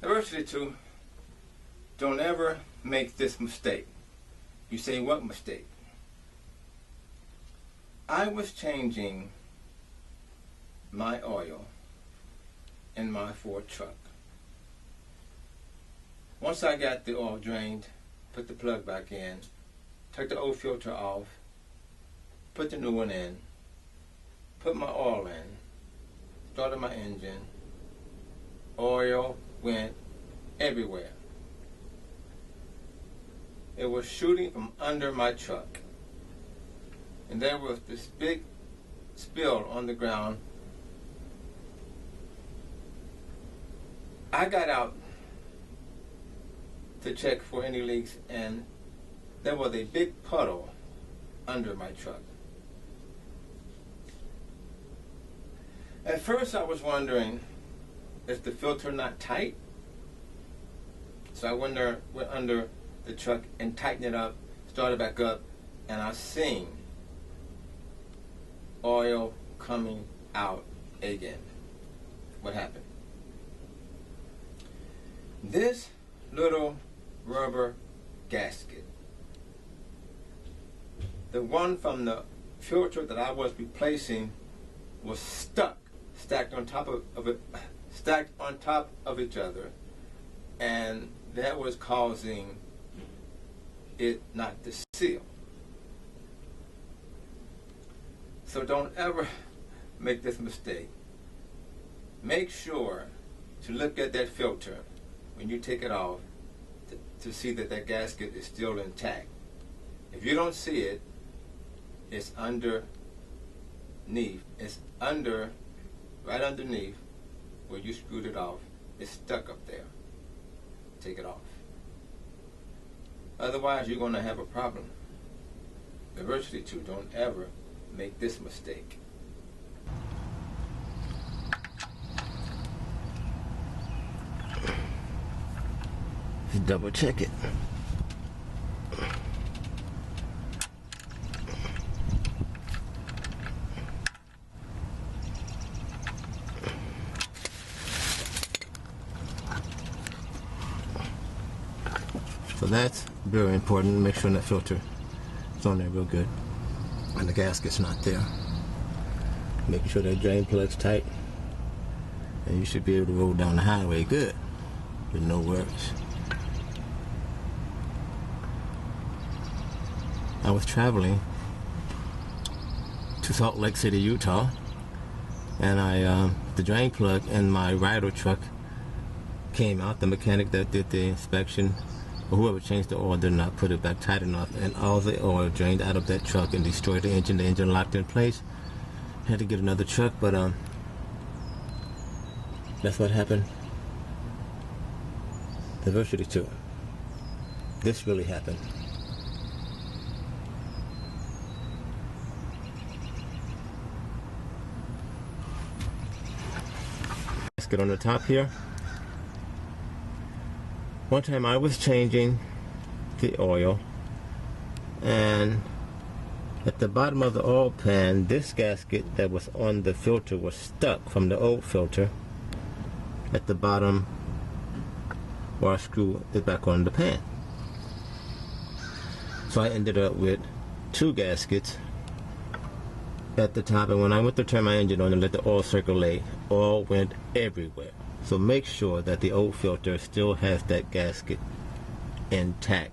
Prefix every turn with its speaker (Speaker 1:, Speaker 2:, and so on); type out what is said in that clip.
Speaker 1: Diversity 2, don't ever make this mistake. You say, what mistake? I was changing my oil in my Ford truck. Once I got the oil drained, put the plug back in, took the old filter off, put the new one in, put my oil in, started my engine, oil went everywhere. It was shooting from under my truck. And there was this big spill on the ground. I got out to check for any leaks, and there was a big puddle under my truck. At first I was wondering, is the filter not tight? So I went under the truck and tightened it up, started back up, and I seen oil coming out again. What happened? This little rubber gasket, the one from the filter that I was replacing, was stacked on top of each other, and that was causing it not to seal. So don't ever make this mistake. Make sure to look at that filter when you take it off to see that that gasket is still intact. If you don't see it, it's underneath. It's right underneath where you screwed it off. It's stuck up there. Take it off. Otherwise, you're going to have a problem. Diversity 2, don't ever make this mistake.
Speaker 2: Just double check it. So that's very important. Make sure that filter is on there real good and the gasket's not there. Making sure that drain plug's tight, and you should be able to roll down the highway good with no worries. I was traveling to Salt Lake City, Utah, and the drain plug in my Ryder truck came out. The mechanic that did the inspection, or whoever changed the oil, did not put it back tight enough, and all the oil drained out of that truck and destroyed the engine. The engine locked in place. Had to get another truck, but that's what happened. Diversity 2. This really happened. Let's get on the top here. One time I was changing the oil, and at the bottom of the oil pan, this gasket that was on the filter was stuck from the old filter at the bottom where I screwed it back on the pan. So I ended up with 2 gaskets at the top, and when I went to turn my engine on and let the oil circulate, oil went everywhere. So make sure that the old filter still has that gasket intact.